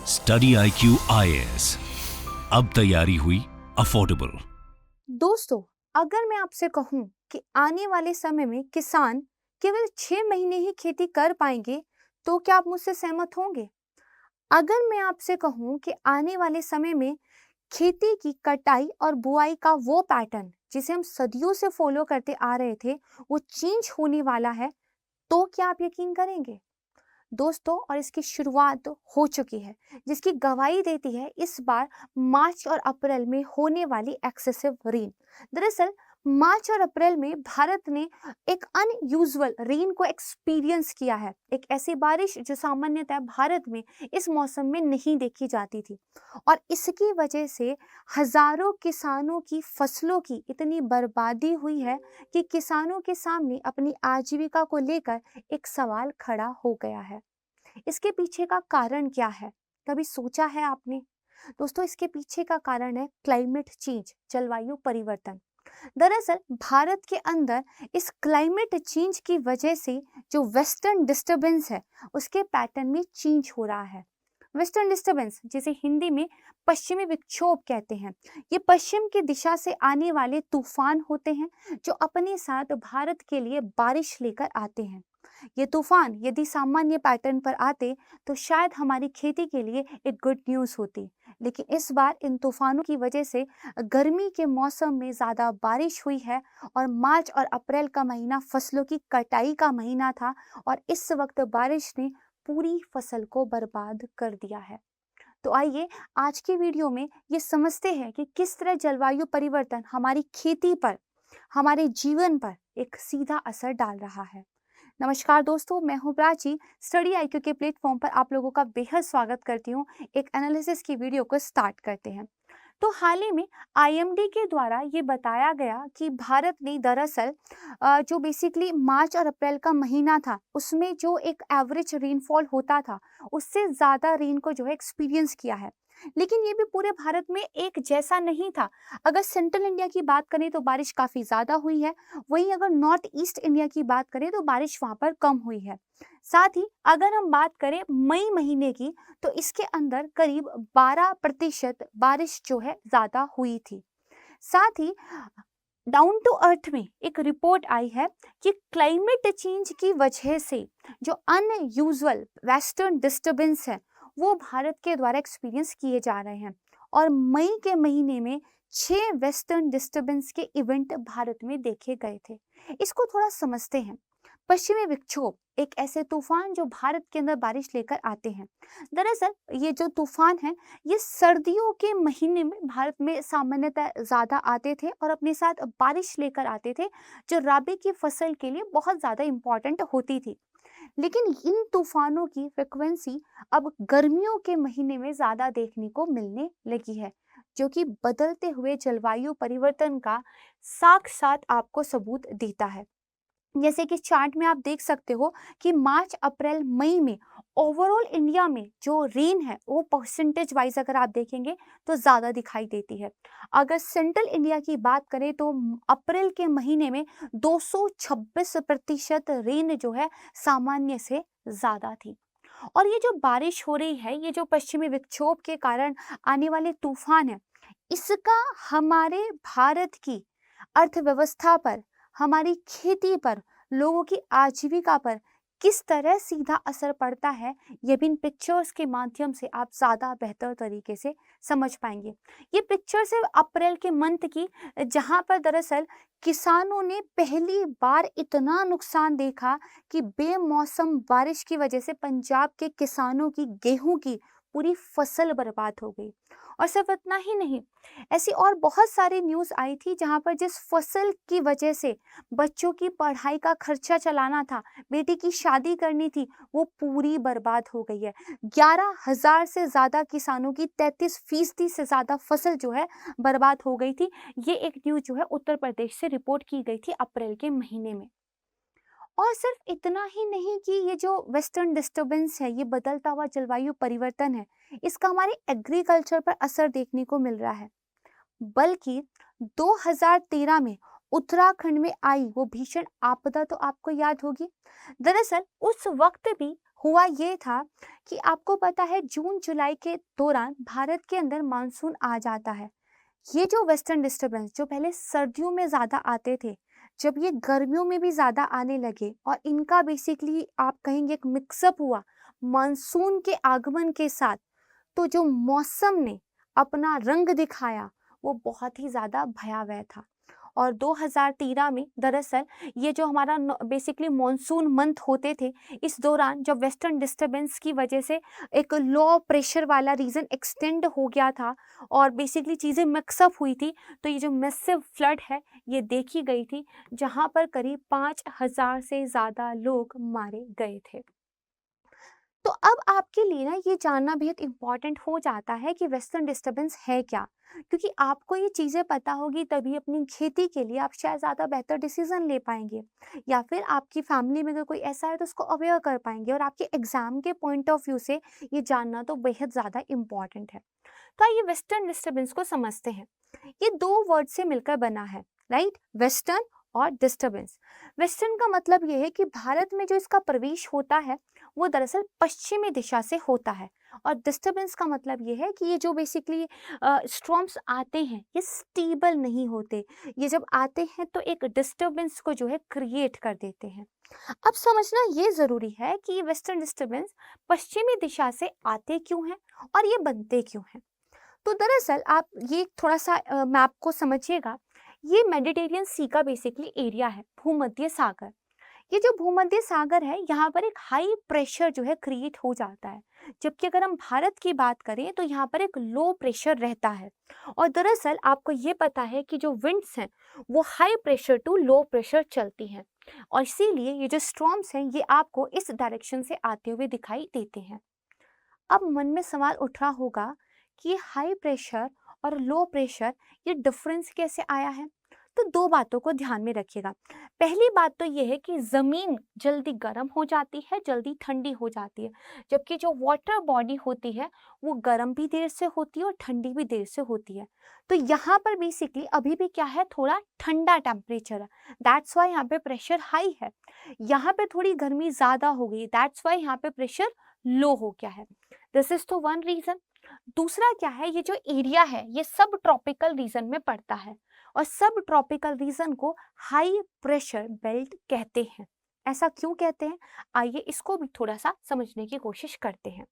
Study IQ IAS, अब तैयारी हुई अफोर्डेबल। दोस्तों, अगर मैं आपसे कहूं कि आने वाले समय में किसान केवल 6 महीने ही खेती कर पाएंगे, तो क्या आप मुझसे सहमत होंगे? अगर मैं आपसे कहूं कि आने वाले समय में खेती की कटाई और बुआई का वो पैटर्न जिसे हम सदियों से फॉलो करते आ रहे थे, वो चेंज होने वाला है, तो क्या आप यकीन करेंगे? दोस्तों, और इसकी शुरुआत हो चुकी है, जिसकी गवाही देती है इस बार मार्च और अप्रैल में होने वाली एक्सेसिव रेन। दरअसल मार्च और अप्रैल में भारत ने एक अनयूजुअल रेन को एक्सपीरियंस किया है, एक ऐसी बारिश जो सामान्यतः भारत में इस मौसम में नहीं देखी जाती थी। और इसकी वजह से हजारों किसानों की फसलों की इतनी बर्बादी हुई है कि किसानों के सामने अपनी आजीविका को लेकर एक सवाल खड़ा हो गया है। इसके पीछे का कारण क्या है? कभी सोचा है आपने? दोस्तों, इसके पीछे का कारण है क्लाइमेट चेंज, जलवायु परिवर्तन। दरअसल भारत के अंदर इस क्लाइमेट चेंज की वजह से जो वेस्टर्न डिस्टरबेंस है, उसके पैटर्न में चेंज हो रहा है। वेस्टर्न डिस्टरबेंस, जिसे हिंदी में पश्चिमी विक्षोभ कहते हैं, ये पश्चिम की दिशा से आने वाले तूफान होते हैं जो अपने साथ भारत के लिए बारिश लेकर आते हैं। ये तूफान यदि सामान्य पैटर्न पर आते तो शायद हमारी खेती के लिए एक गुड न्यूज़ होती, लेकिन इस बार इन तूफानों की वजह से गर्मी के मौसम में ज़्यादा बारिश हुई है और मार्च और अप्रैल का महीना फसलों की कटाई का महीना था और इस वक्त बारिश ने पूरी फसल को बर्बाद कर दिया है। तो आइए आज की वीडियो में ये समझते हैं कि किस तरह जलवायु परिवर्तन हमारी खेती पर, हमारे जीवन पर एक सीधा असर डाल रहा है। नमस्कार दोस्तों, मैं हूं प्राची। स्टडी IQ के प्लेटफॉर्म पर आप लोगों का बेहद स्वागत करती हूं। एक एनालिसिस की वीडियो को स्टार्ट करते हैं। तो हाल ही में IMD के द्वारा ये बताया गया कि भारत ने दरअसल जो बेसिकली मार्च और अप्रैल का महीना था, उसमें जो एक एवरेज रेनफॉल होता था, उससे ज़्यादा रेन को जो है एक्सपीरियंस किया है। लेकिन ये भी पूरे भारत में एक जैसा नहीं था। अगर सेंट्रल इंडिया की बात करें तो बारिश काफ़ी ज़्यादा हुई है, वहीं अगर नॉर्थ ईस्ट इंडिया की बात करें तो बारिश वहाँ पर कम हुई है। साथ ही अगर हम बात करें मई महीने की, तो इसके अंदर करीब 12% बारिश जो है ज़्यादा हुई थी। साथ ही डाउन टू अर्थ में एक रिपोर्ट आई है कि क्लाइमेट चेंज की वजह से जो अनयूजुअल वेस्टर्न डिस्टरबेंस है, वो भारत के द्वारा एक्सपीरियंस किए जा रहे हैं। और मई के महीने में 6 वेस्टर्न डिस्टरबेंस के इवेंट भारत में देखे गए थे। इसको थोड़ा समझते हैं। पश्चिमी विक्षोभ एक ऐसे तूफान जो भारत के अंदर बारिश लेकर आते हैं। दरअसल ये जो तूफान है, ये सर्दियों के महीने में भारत में सामान्यतः ज़्यादा आते थे और अपने साथ बारिश लेकर आते थे, जो राबी की फसल के लिए बहुत ज़्यादा इम्पॉर्टेंट होती थी। लेकिन इन तूफानों की फ्रिक्वेंसी अब गर्मियों के महीने में ज़्यादा देखने को मिलने लगी है, जो कि बदलते हुए जलवायु परिवर्तन का साथ-साथ आपको सबूत देता है। जैसे कि चार्ट में आप देख सकते हो कि मार्च अप्रैल मई में ओवरऑल इंडिया में जो रेन है, वो परसेंटेज वाइज अगर आप देखेंगे तो ज़्यादा दिखाई देती है। अगर सेंट्रल इंडिया की बात करें तो अप्रैल के महीने में 226% रेन जो है सामान्य से ज़्यादा थी। और ये जो बारिश हो रही है, ये जो पश्चिमी विक्षोभ के कारण आने वाले तूफान है, इसका हमारे भारत की अर्थव्यवस्था पर, हमारी खेती पर, लोगों की आजीविका पर किस तरह सीधा असर पड़ता है, ये भी इन पिक्चर्स के माध्यम से आप ज़्यादा बेहतर तरीके से समझ पाएंगे। ये पिक्चर्स है अप्रैल के मंथ की, जहाँ पर दरअसल किसानों ने पहली बार इतना नुकसान देखा कि बेमौसम बारिश की वजह से पंजाब के किसानों की गेहूं की पूरी फसल बर्बाद हो गई। और सिर्फ इतना ही नहीं, ऐसी और बहुत सारी न्यूज़ आई थी जहां पर जिस फसल की वजह से बच्चों की पढ़ाई का खर्चा चलाना था, बेटी की शादी करनी थी, वो पूरी बर्बाद हो गई है। 11,000 से ज़्यादा किसानों की 33% से ज़्यादा फसल जो है बर्बाद हो गई थी। ये एक न्यूज़ जो है उत्तर प्रदेश से रिपोर्ट की गई थी अप्रैल के महीने में। और सिर्फ इतना ही नहीं कि ये जो वेस्टर्न डिस्टरबेंस है, ये बदलता हुआ जलवायु परिवर्तन है, इसका हमारे एग्रीकल्चर पर असर देखने को मिल रहा है। बल्कि 2013 में उत्तराखंड में आई वो भीषण आपदा तो आपको याद होगी। दरअसल उस वक्त भी हुआ ये था कि आपको पता है जून जुलाई के दौरान भारत के अंदर मानसून आ जाता है। ये जो वेस्टर्न डिस्टर्बेंस जो पहले सर्दियों में ज़्यादा आते थे, जब ये गर्मियों में भी ज़्यादा आने लगे और इनका बेसिकली आप कहेंगे एक मिक्सअप हुआ मानसून के आगमन के साथ, तो जो मौसम ने अपना रंग दिखाया वो बहुत ही ज़्यादा भयावह था। और 2013 में दरअसल ये जो हमारा बेसिकली मॉनसून मंथ होते थे, इस दौरान जब वेस्टर्न डिस्टर्बेंस की वजह से एक लो प्रेशर वाला रीजन एक्सटेंड हो गया था और बेसिकली चीज़ें मिक्सअप हुई थी, तो ये जो मैसिव फ्लड है ये देखी गई थी, जहाँ पर करीब 5,000 से ज़्यादा लोग मारे गए थे। तो अब आपके लिए ना ये जानना बेहद इम्पॉर्टेंट हो जाता है कि वेस्टर्न डिस्टर्बेंस है क्या, क्योंकि आपको ये चीज़ें पता होगी तभी अपनी खेती के लिए आप शायद ज़्यादा बेहतर डिसीजन ले पाएंगे, या फिर आपकी फैमिली में अगर कोई ऐसा है तो उसको अवेयर कर पाएंगे, और आपके एग्जाम के पॉइंट ऑफ व्यू से ये जानना तो बेहद ज़्यादा इम्पॉर्टेंट है। तो आइए वेस्टर्न डिस्टर्बेंस को समझते हैं। ये दो वर्ड से मिलकर बना है, राइट, वेस्टर्न और डिस्टर्बेंस। वेस्टर्न का मतलब ये है कि भारत में जो इसका प्रवेश होता है वो दरअसल पश्चिमी दिशा से होता है, और डिस्टर्बेंस का मतलब ये है कि ये जो बेसिकली स्टॉर्म्स आते हैं ये स्टेबल नहीं होते, ये जब आते हैं तो एक डिस्टर्बेंस को जो है क्रिएट कर देते हैं। अब समझना ये ज़रूरी है कि ये वेस्टर्न डिस्टर्बेंस पश्चिमी दिशा से आते क्यों हैं और ये बनते क्यों हैं। तो दरअसल आप ये थोड़ा सा मैप को समझिएगा। ये मेडिटेरियन सी का बेसिकली एरिया है, भूमध्य सागर। ये जो भूमध्य सागर है यहाँ पर एक हाई प्रेशर जो है क्रिएट हो जाता है, जबकि अगर हम भारत की बात करें तो यहाँ पर एक लो प्रेशर रहता है। और दरअसल आपको ये पता है कि जो विंड्स हैं वो high pressure to low pressure चलती हैं, और इसीलिए ये जो स्टॉर्म्स हैं ये आपको इस डायरेक्शन से आते हुए दिखाई देते हैं। अब मन में सवाल उठ रहा होगा कि हाई प्रेशर और लो प्रेशर ये डिफरेंस कैसे आया है। तो दो बातों को ध्यान में रखिएगा। पहली बात तो ये है कि ज़मीन जल्दी गर्म हो जाती है, जल्दी ठंडी हो जाती है, जबकि जो वाटर बॉडी होती है वो गर्म भी देर से होती है और ठंडी भी देर से होती है। तो यहाँ पर बेसिकली अभी भी क्या है, थोड़ा ठंडा टेम्परेचर है, दैट्स वाई यहाँ पे प्रेशर हाई है। यहाँ पे थोड़ी गर्मी ज़्यादा हो गई, दैट्स वाई यहाँ पे प्रेशर लो हो गया है। दिस इज तो वन रीज़न। दूसरा क्या है, ये जो एरिया है ये सब ट्रॉपिकल रीजन में पड़ता है, और सब ट्रॉपिकल रीजन को हाई प्रेशर बेल्ट कहते हैं। ऐसा क्यों कहते हैं, आइए इसको भी थोड़ा सा समझने की कोशिश करते हैं।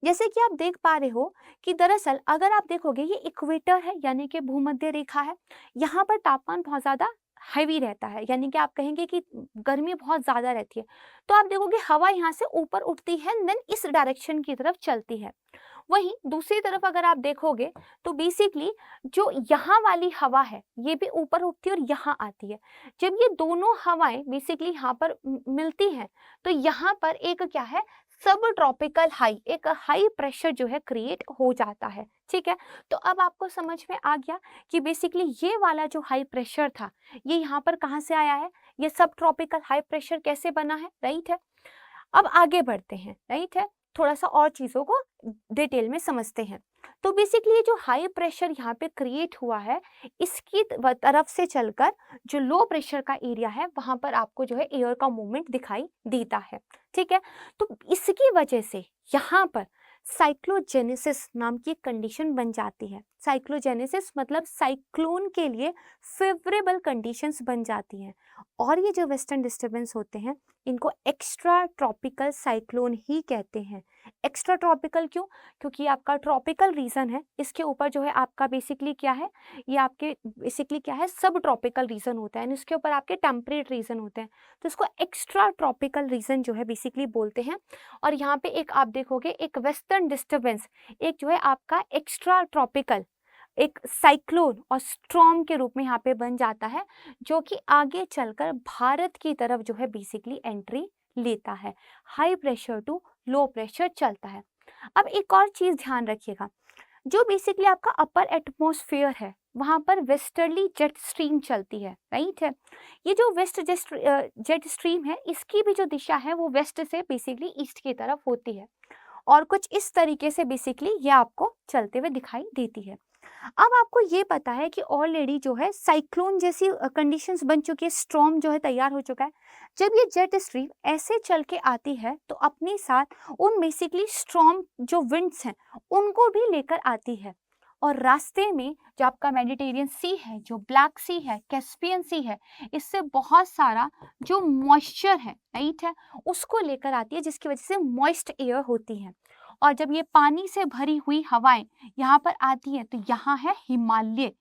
जैसे कि आप देख पा रहे हो कि दरअसल अगर आप देखोगे ये इक्वेटर है, यानी कि भूमध्य रेखा है, यहाँ पर तापमान बहुत ज़्यादा हैवी रहता है, यानी कि आप कहेंगे कि गर्मी बहुत ज़्यादा रहती है। तो आप देखोगे हवा यहाँ से ऊपर उठती है, देन इस डायरेक्शन की तरफ चलती है। वहीं दूसरी तरफ अगर आप देखोगे तो बेसिकली जो यहाँ वाली हवा है ये भी ऊपर उठती है और यहाँ आती है। जब ये दोनों हवाएं बेसिकली यहाँ पर मिलती हैं तो यहाँ पर एक क्या है, सब ट्रॉपिकल हाई, एक हाई प्रेशर जो है क्रिएट हो जाता है। ठीक है, तो अब आपको समझ में आ गया कि बेसिकली ये वाला जो हाई प्रेशर था ये यहाँ पर कहाँ से आया है, ये सब ट्रॉपिकल हाई प्रेशर कैसे बना है, राइट है। अब आगे बढ़ते हैं, राइट है, थोड़ा सा और चीज़ों को डिटेल में समझते हैं। तो बेसिकली ये जो हाई प्रेशर यहाँ पे क्रिएट हुआ है इसकी तरफ से चलकर जो लो प्रेशर का एरिया है वहाँ पर आपको जो है एयर का मूवमेंट दिखाई देता है। ठीक है, तो इसकी वजह से यहाँ पर साइक्लोजेनेसिस नाम की कंडीशन बन जाती है। साइक्लोजेनेसिस मतलब साइक्लोन के लिए फेवरेबल कंडीशंस बन जाती हैं, और ये जो वेस्टर्न डिस्टर्बेंस होते हैं इनको एक्स्ट्रा ट्रॉपिकल साइक्लोन ही कहते हैं। एक्स्ट्रा ट्रॉपिकल क्यों, क्योंकि आपका ट्रॉपिकल रीजन है, इसके ऊपर जो है आपका बेसिकली क्या है, ये आपके बेसिकली क्या है, सब ट्रॉपिकल रीजन होता है, इसके ऊपर आपके टेम्परेट रीजन होते हैं, तो इसको एक्स्ट्रा ट्रॉपिकल रीजन जो है बेसिकली बोलते हैं। और यहाँ पे एक आप देखोगे एक वेस्टर्न डिस्टर्बेंस एक जो है आपका एक्स्ट्रा ट्रॉपिकल एक साइक्लोन और स्ट्रॉम के रूप में यहाँ पे बन जाता है, जो कि आगे चलकर भारत की तरफ जो है बेसिकली एंट्री लेता है। High pressure to low pressure चलता है। अब एक और चीज़ ध्यान रखिएगा, जो बेसिकली आपका अपर एटमॉस्फेयर है वहाँ पर वेस्टर्ली जेट स्ट्रीम चलती है, राइट है। ये जो वेस्ट जेट स्ट्रीम है इसकी भी जो दिशा है वो वेस्ट से बेसिकली ईस्ट की तरफ होती है, और कुछ इस तरीके से बेसिकली ये आपको चलते हुए दिखाई देती है। अब आपको ये पता है कि ऑलरेडी जो है साइक्लोन जैसी कंडीशंस बन चुकी है, स्टॉर्म जो है तैयार हो चुका है। जब ये जेट स्ट्रीम ऐसे चल के आती है तो अपने साथ उन बेसिकली स्टॉर्म जो विंड्स हैं उनको भी लेकर आती है, और रास्ते में जो आपका मेडिटेरियन सी है, जो ब्लैक सी है, कैस्पियन सी है, इससे बहुत सारा जो मॉइस्चर है, राइट है, उसको लेकर आती है, जिसकी वजह से मॉइस्ट एयर होती है। और जब ये पानी से भरी हुई हवाएं यहाँ पर आती हैं तो यहाँ है हिमालय,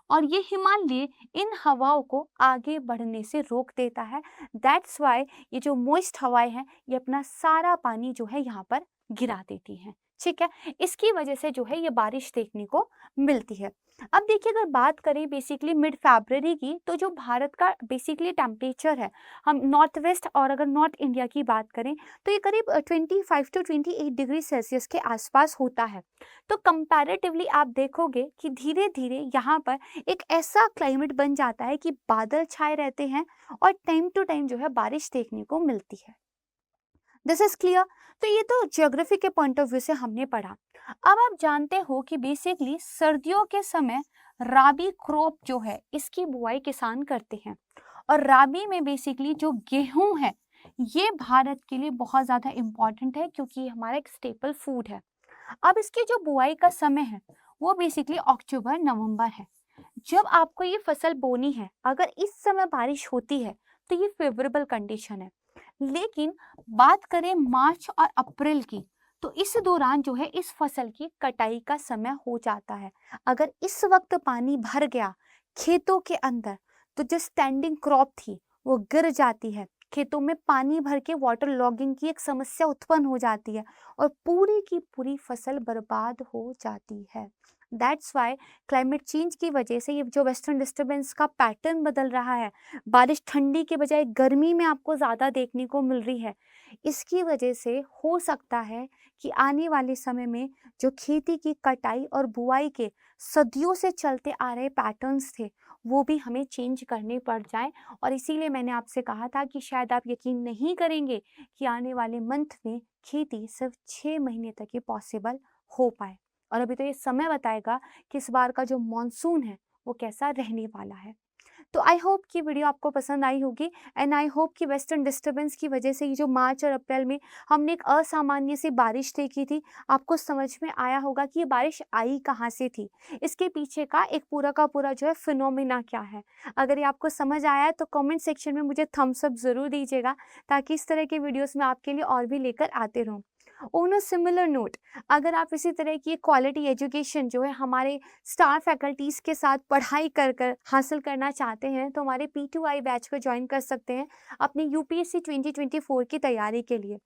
और ये हिमालय इन हवाओं को आगे बढ़ने से रोक देता है। दैट्स वाई ये जो मॉइस्ट हवाएं हैं ये अपना सारा पानी जो है यहाँ पर गिरा देती हैं, ठीक है। इसकी वजह से जो है ये बारिश देखने को मिलती है। अब देखिए, अगर बात करें बेसिकली मिड फरवरी की, तो जो भारत का बेसिकली टेम्परेचर है, हम नॉर्थ वेस्ट और अगर नॉर्थ इंडिया की बात करें तो ये करीब 25 to 28 डिग्री सेल्सियस के आसपास होता है। तो कंपैरेटिवली आप देखोगे कि धीरे धीरे यहाँ पर एक ऐसा क्लाइमेट बन जाता है कि बादल छाए रहते हैं और टाइम टू टाइम जो है बारिश देखने को मिलती है। This is clear. तो ये तो ज्योग्राफी के पॉइंट ऑफ व्यू से हमने पढ़ा। अब आप जानते हो कि बेसिकली सर्दियों के समय राबी क्रॉप जो है इसकी बुआई किसान करते हैं, और राबी में बेसिकली जो गेहूं है ये भारत के लिए बहुत ज़्यादा इम्पॉर्टेंट है, क्योंकि ये हमारा एक स्टेपल फूड है। अब इसकी जो बुआई का समय है वो बेसिकली अक्टूबर नवंबर है। जब आपको ये फसल बोनी है, अगर इस समय बारिश होती है तो ये फेवरेबल कंडीशन है। लेकिन बात करें मार्च और अप्रैल की, तो इस दौरान जो है इस फसल की कटाई का समय हो जाता है। अगर इस वक्त पानी भर गया खेतों के अंदर तो जो स्टैंडिंग क्रॉप थी वो गिर जाती है, खेतों में पानी भर के वाटर लॉगिंग की एक समस्या उत्पन्न हो जाती है और पूरी की पूरी फसल बर्बाद हो जाती है। दैट्स वाई क्लाइमेट चेंज की वजह से ये जो वेस्टर्न डिस्टर्बेंस का पैटर्न बदल रहा है, बारिश ठंडी के बजाय गर्मी में आपको ज़्यादा देखने को मिल रही है, इसकी वजह से हो सकता है कि आने वाले समय में जो खेती की कटाई और बुआई के सदियों से चलते आ रहे पैटर्न्स थे वो भी हमें चेंज करने पड़ जाएं। और इसीलिए मैंने आपसे कहा था कि शायद आप यकीन नहीं करेंगे कि आने वाले मंथ में खेती सिर्फ 6 महीने तक ही पॉसिबल हो पाए। और अभी तो ये समय बताएगा कि इस बार का जो मॉनसून है वो कैसा रहने वाला है। तो आई होप कि वीडियो आपको पसंद आई होगी, एंड आई होप कि वेस्टर्न डिस्टर्बेंस की वजह से ये जो मार्च और अप्रैल में हमने एक असामान्य सी बारिश देखी थी, आपको समझ में आया होगा कि ये बारिश आई कहाँ से थी, इसके पीछे का एक पूरा का पूरा जो है फिनोमिना क्या है। अगर ये आपको समझ आया है तो कमेंट सेक्शन में मुझे थम्स अप ज़रूर दीजिएगा, ताकि इस तरह के वीडियोज़ मैं आपके लिए और भी लेकर आते रहूँ। ऑन अ सिमिलर नोट, अगर आप इसी तरह की क्वालिटी एजुकेशन जो है हमारे स्टार फैकल्टीज़ के साथ पढ़ाई कर कर हासिल करना चाहते हैं तो हमारे P2I बैच को ज्वाइन कर सकते हैं अपनी UPSC 2024 की तैयारी के लिए।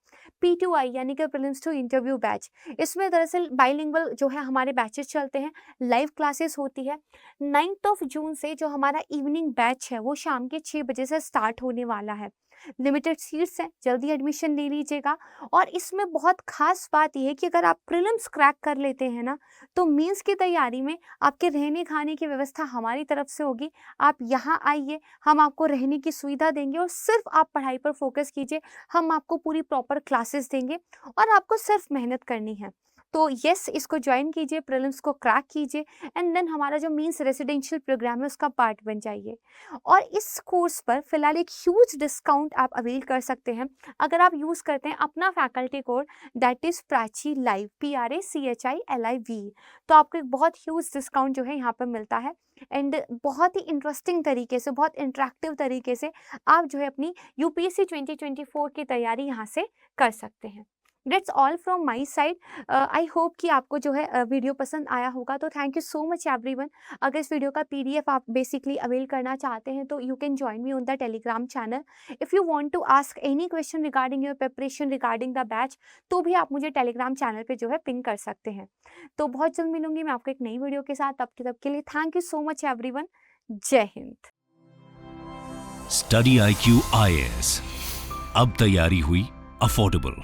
P2I यानी कि प्रीलिम्स टू इंटरव्यू बैच, इसमें दरअसल बाइलिंगुअल जो है हमारे बैचेस चलते हैं, लाइव क्लासेस होती है। 9 जून से जो हमारा इवनिंग बैच है वो शाम के 6 बजे से स्टार्ट होने वाला है। लिमिटेड सीट्स हैं, जल्दी एडमिशन ले लीजिएगा। और इसमें बहुत खास बात यह है कि अगर आप प्रीलिम्स क्रैक कर लेते हैं ना, तो मेंस की तैयारी में आपके रहने खाने की व्यवस्था हमारी तरफ से होगी। आप यहाँ आइए, हम आपको रहने की सुविधा देंगे और सिर्फ आप पढ़ाई पर फोकस कीजिए। हम आपको पूरी प्रॉपर क्लासेस देंगे और आपको सिर्फ मेहनत करनी है। तो यस, इसको ज्वाइन कीजिए, प्रीलिम्स को क्रैक कीजिए, एंड देन हमारा जो मीन्स रेसिडेंशियल प्रोग्राम है उसका पार्ट बन जाइए। और इस कोर्स पर फिलहाल एक ह्यूज डिस्काउंट आप अवेल कर सकते हैं अगर आप यूज़ करते हैं अपना faculty code, that is Prachi live, PRACHILIV। तो आपको एक बहुत ह्यूज डिस्काउंट जो है यहाँ पर मिलता है, एंड बहुत ही इंटरेस्टिंग तरीके से, बहुत इंटरेक्टिव तरीके से आप जो है अपनी UPSC 2024 की तैयारी यहाँ से कर सकते हैं। That's all from my side. I hope कि आपको जो है वीडियो पसंद आया होगा। तो thank you so much everyone. अगर इस वीडियो का PDF आप बेसिकली अवेल करना चाहते हैं तो you can join me on the Telegram channel. If you want to ask any question regarding your preparation, regarding the batch, तो भी आप मुझे टेलीग्राम चैनल पे जो है पिंग कर सकते हैं। तो बहुत जल्द मिलूंगी मैं आपको एक नई वीडियो के साथ। तब के लिए thank you so much everyone. जय हिंद। स्टडी IQ IAS, अब तैयारी हुई अफोर्डेबल।